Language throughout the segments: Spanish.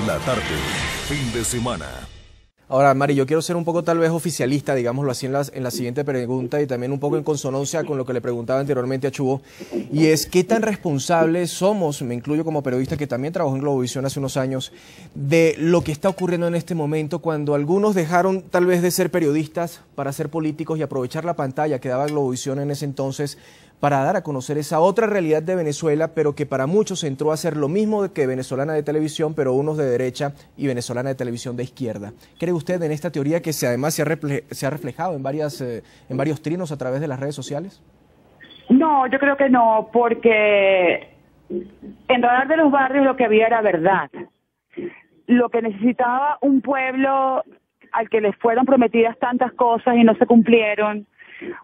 la tarde, fin de semana. Ahora, Mari, yo quiero ser un poco tal vez oficialista, digámoslo así, en la siguiente pregunta y también un poco en consonancia con lo que le preguntaba anteriormente a Chubo, y es ¿qué tan responsables somos, me incluyo como periodista que también trabajó en Globovisión hace unos años, de lo que está ocurriendo en este momento cuando algunos dejaron tal vez de ser periodistas para ser políticos y aprovechar la pantalla que daba Globovisión en ese entonces para dar a conocer esa otra realidad de Venezuela, pero que para muchos entró a ser lo mismo que venezolana de televisión, pero unos de derecha y venezolana de televisión de izquierda? ¿Cree usted en esta teoría que además se ha reflejado en varios trinos a través de las redes sociales? No, yo creo que no, porque en Radar de los Barrios lo que había era verdad. Lo que necesitaba un pueblo al que les fueron prometidas tantas cosas y no se cumplieron,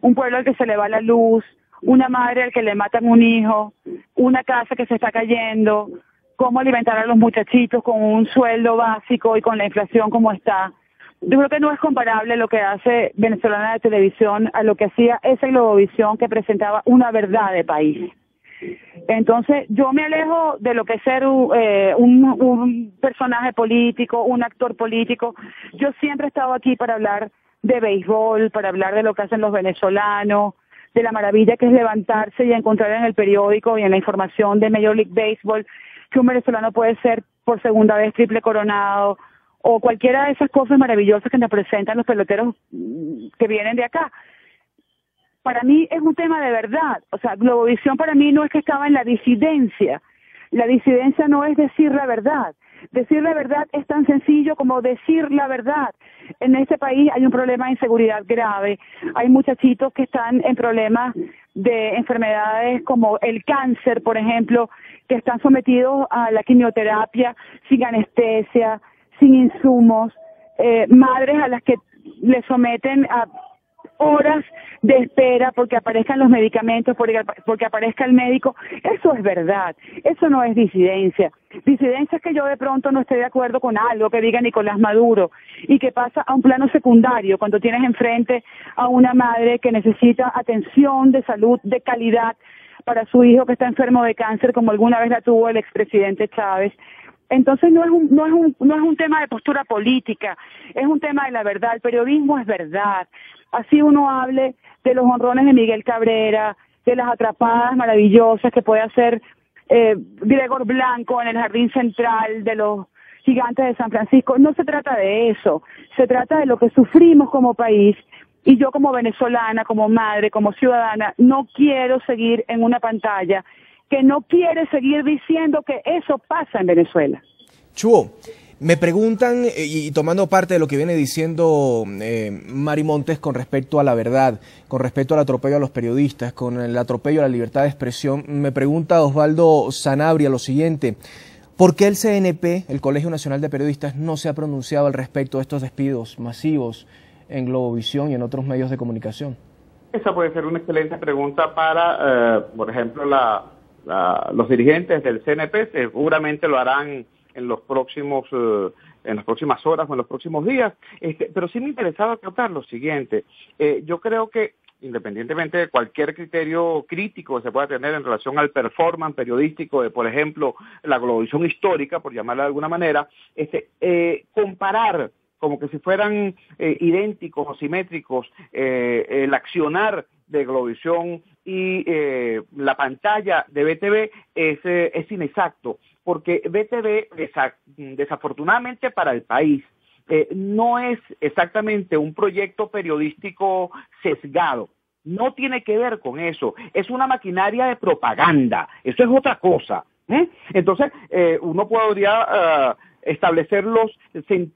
un pueblo al que se le va la luz, una madre al que le matan un hijo, una casa que se está cayendo, cómo alimentar a los muchachitos con un sueldo básico y con la inflación como está. Yo creo que no es comparable lo que hace Venezolana de Televisión a lo que hacía esa Globovisión que presentaba una verdad de país. Entonces, yo me alejo de lo que es ser un personaje político, un actor político. Yo siempre he estado aquí para hablar de béisbol, para hablar de lo que hacen los venezolanos, de la maravilla que es levantarse y encontrar en el periódico y en la información de Major League Baseball que un venezolano puede ser por segunda vez triple coronado o cualquiera de esas cosas maravillosas que nos presentan los peloteros que vienen de acá. Para mí es un tema de verdad. O sea, Globovisión para mí no es que estaba en la disidencia. La disidencia no es decir la verdad. Decir la verdad es tan sencillo como decir la verdad. En este país hay un problema de inseguridad grave. Hay muchachitos que están en problemas de enfermedades como el cáncer, por ejemplo, que están sometidos a la quimioterapia sin anestesia, sin insumos, madres a las que le someten a horas de espera porque aparezcan los medicamentos, porque aparezca el médico. Eso es verdad, eso no es disidencia. Disidencia es que yo de pronto no esté de acuerdo con algo que diga Nicolás Maduro y que pasa a un plano secundario cuando tienes enfrente a una madre que necesita atención de salud de calidad para su hijo que está enfermo de cáncer como alguna vez la tuvo el expresidente Chávez. Entonces no es un tema de postura política, es un tema de la verdad. El periodismo es verdad. Así uno hable de los honrones de Miguel Cabrera, de las atrapadas maravillosas que puede hacer Gregor Blanco en el Jardín Central, de los Gigantes de San Francisco. No se trata de eso, se trata de lo que sufrimos como país. Y yo como venezolana, como madre, como ciudadana, no quiero seguir en una pantalla que no quiere seguir diciendo que eso pasa en Venezuela. Chubo, me preguntan, y tomando parte de lo que viene diciendo Mari Montes con respecto a la verdad, con respecto al atropello a los periodistas, con el atropello a la libertad de expresión, me pregunta Osvaldo Sanabria lo siguiente: ¿por qué el CNP, el Colegio Nacional de Periodistas, no se ha pronunciado al respecto de estos despidos masivos en Globovisión y en otros medios de comunicación? Esa puede ser una excelente pregunta para, por ejemplo, los dirigentes del CNP. Seguramente lo harán en las próximas horas o en los próximos días. Pero sí me interesaba acotar lo siguiente. Yo creo que, independientemente de cualquier criterio crítico que se pueda tener en relación al performance periodístico de, por ejemplo, la Globovisión histórica, por llamarla de alguna manera, comparar como que si fueran idénticos o simétricos el accionar de Globovisión y la pantalla de BTV es inexacto, porque BTV, desafortunadamente para el país, no es exactamente un proyecto periodístico sesgado. No tiene que ver con eso. Es una maquinaria de propaganda. Eso es otra cosa. Entonces, uno podría establecer los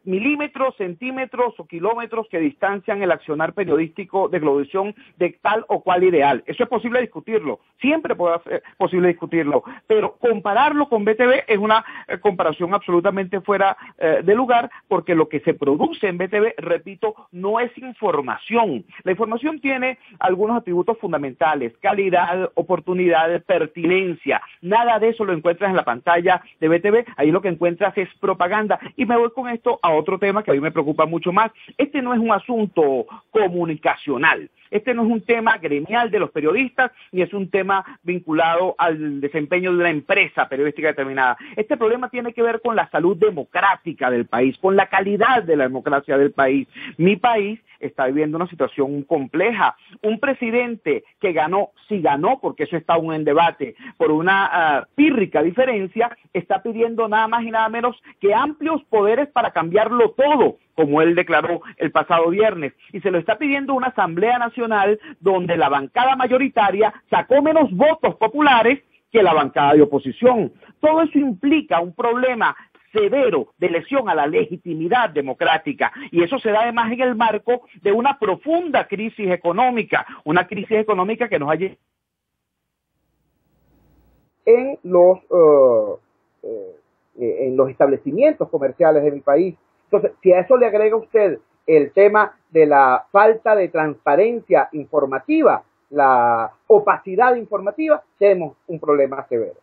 milímetros, centímetros o kilómetros que distancian el accionar periodístico de Globovisión de tal o cual ideal. Eso es posible discutirlo, siempre puede ser posible discutirlo, pero compararlo con BTV es una comparación absolutamente fuera de lugar, porque lo que se produce en BTV, repito, no es información. La información tiene algunos atributos fundamentales: calidad, oportunidad, pertinencia. Nada de eso lo encuentras en la pantalla de BTV. Ahí lo que encuentras es propaganda. Y me voy con esto a otro tema que a mí me preocupa mucho más. Este no es un asunto comunicacional. Este no es un tema gremial de los periodistas, ni es un tema vinculado al desempeño de una empresa periodística determinada. Este problema tiene que ver con la salud democrática del país, con la calidad de la democracia del país. Mi país está viviendo una situación compleja. Un presidente que ganó, si ganó, porque eso está aún en debate, por una pírrica diferencia, está pidiendo nada más y nada menos que amplios poderes para cambiarlo todo, como él declaró el pasado viernes. Y se lo está pidiendo una Asamblea Nacional donde la bancada mayoritaria sacó menos votos populares que la bancada de oposición. Todo eso implica un problema severo de lesión a la legitimidad democrática, y eso se da además en el marco de una profunda crisis económica, una crisis económica que nos ha llevado en los establecimientos comerciales de mi país. Entonces, si a eso le agrega usted el tema de la falta de transparencia informativa, la opacidad informativa, tenemos un problema severo.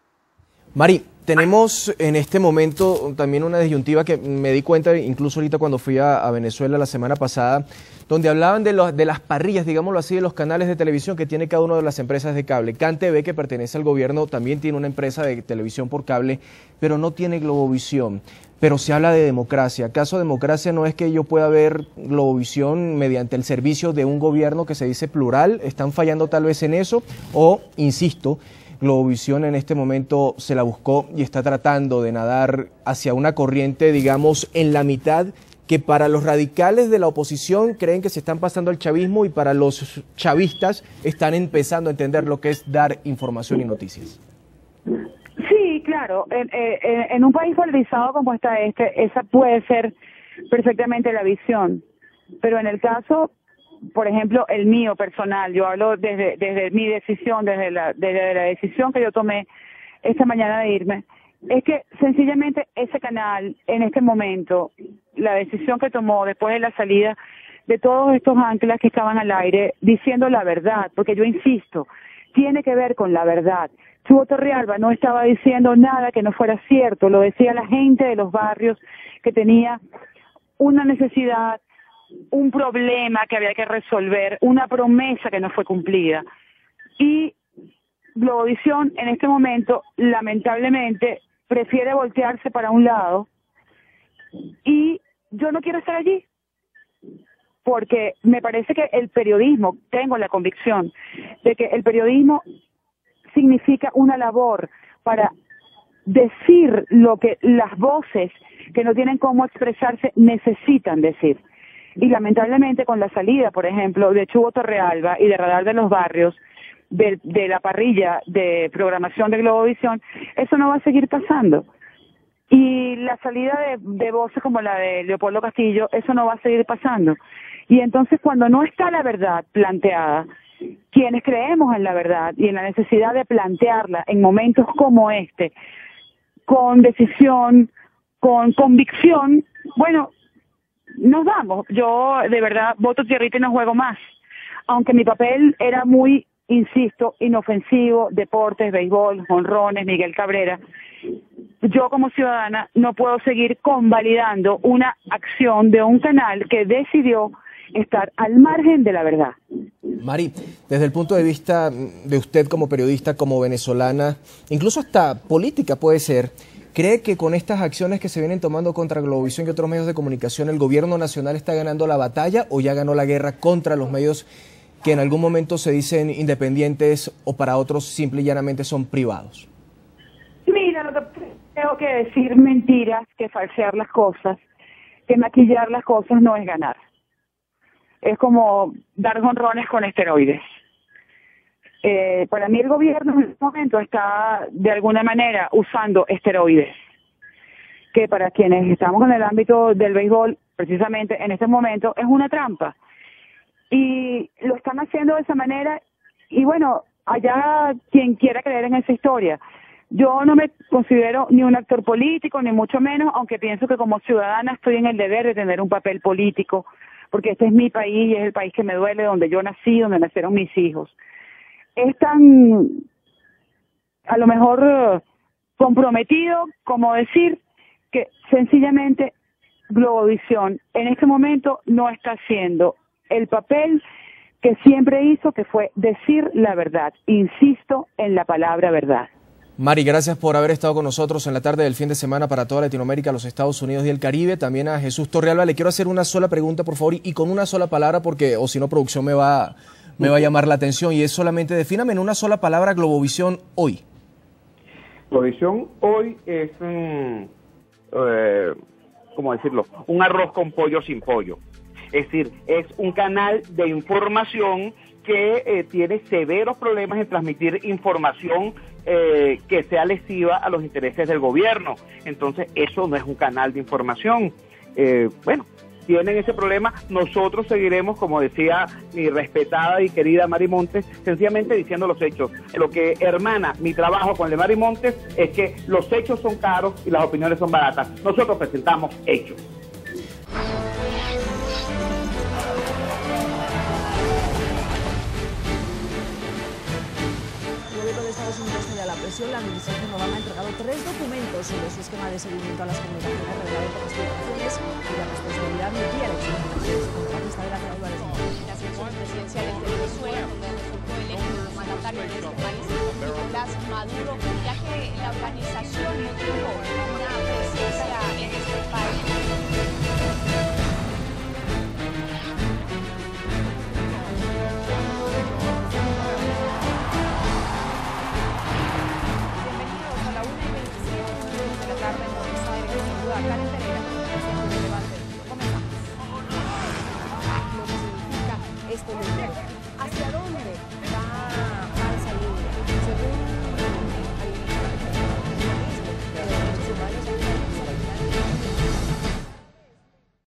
Mari, tenemos en este momento también una disyuntiva que me di cuenta incluso ahorita cuando fui a Venezuela la semana pasada, donde hablaban de las parrillas, digámoslo así, de los canales de televisión que tiene cada una de las empresas de cable. CanTV, que pertenece al gobierno, también tiene una empresa de televisión por cable, pero no tiene Globovisión. Pero se habla de democracia. ¿Acaso democracia no es que yo pueda ver Globovisión mediante el servicio de un gobierno que se dice plural? ¿Están fallando tal vez en eso? O, insisto, Globovisión en este momento se la buscó y está tratando de nadar hacia una corriente, digamos, en la mitad, que para los radicales de la oposición creen que se están pasando al chavismo y para los chavistas están empezando a entender lo que es dar información y noticias. Sí, claro. En un país polarizado como está esa puede ser perfectamente la visión. Pero en el caso, por ejemplo, el mío personal, yo hablo desde mi decisión, desde la decisión que yo tomé esta mañana de irme, es que sencillamente ese canal, en este momento, la decisión que tomó después de la salida de todos estos anclas que estaban al aire diciendo la verdad, porque yo insisto, tiene que ver con la verdad. Chubo Torrealba no estaba diciendo nada que no fuera cierto, lo decía la gente de los barrios que tenía una necesidad, un problema que había que resolver, una promesa que no fue cumplida. Y Globovisión en este momento, lamentablemente, prefiere voltearse para un lado y yo no quiero estar allí. Porque me parece que el periodismo, tengo la convicción de que el periodismo significa una labor para decir lo que las voces que no tienen cómo expresarse necesitan decir. Y lamentablemente con la salida, por ejemplo, de Chubo Torrealba y de Radar de los Barrios, de la parrilla de programación de Globovisión, eso no va a seguir pasando. Y la salida de voces como la de Leopoldo Castillo, eso no va a seguir pasando. Y entonces cuando no está la verdad planteada, quienes creemos en la verdad y en la necesidad de plantearla en momentos como este, con decisión, con convicción, bueno, nos vamos. Yo de verdad voto tierrita y no juego más. Aunque mi papel era muy, insisto, inofensivo, deportes, béisbol, jonrones, Miguel Cabrera, yo como ciudadana no puedo seguir convalidando una acción de un canal que decidió estar al margen de la verdad. Mari, desde el punto de vista de usted como periodista, como venezolana, incluso hasta política puede ser, ¿cree que con estas acciones que se vienen tomando contra Globovisión y otros medios de comunicación, el gobierno nacional está ganando la batalla o ya ganó la guerra contra los medios que en algún momento se dicen independientes o para otros simple y llanamente son privados? Mira, lo que tengo que decir mentiras, que falsear las cosas, que maquillar las cosas no es ganar. Es como dar jonrones con esteroides. Para mí el gobierno en este momento está de alguna manera usando esteroides, que para quienes estamos en el ámbito del béisbol, precisamente en este momento, es una trampa. Y lo están haciendo de esa manera, y bueno, allá quien quiera creer en esa historia. Yo no me considero ni un actor político, ni mucho menos, aunque pienso que como ciudadana estoy en el deber de tener un papel político, porque este es mi país y es el país que me duele, donde yo nací, donde nacieron mis hijos. Es tan, a lo mejor, comprometido como decir que sencillamente Globovisión en este momento no está haciendo el papel que siempre hizo, que fue decir la verdad. Insisto en la palabra verdad. Mari, gracias por haber estado con nosotros en la tarde del fin de semana para toda Latinoamérica, los Estados Unidos y el Caribe. También a Jesús Torrealba le quiero hacer una sola pregunta, por favor, y con una sola palabra, porque o si no, producción me va a llamar la atención, y es solamente, defíname en una sola palabra Globovisión hoy. Globovisión hoy es, ¿cómo decirlo?, un arroz con pollo sin pollo. Es decir, es un canal de información que tiene severos problemas en transmitir información que sea lesiva a los intereses del gobierno. Entonces, eso no es un canal de información. Bueno, tienen ese problema. Nosotros seguiremos, como decía mi respetada y querida Mari Montes, sencillamente diciendo los hechos. Lo que hermana mi trabajo con el de Mari Montes es que los hechos son caros y las opiniones son baratas. Nosotros presentamos hechos. La presión, la administración Obama ha entregado 3 documentos sobre su esquema de seguimiento a las comunicaciones revelado por las filtraciones y la responsabilidad no quiere contratista de la Álvarez. Las elecciones presidenciales de Venezuela, donde resultó electo como mandatario de este país Nicolás Maduro, ya que la organización no tuvo una presencia en este país. Karen Pereira, comenzamos. Lo que significa esto del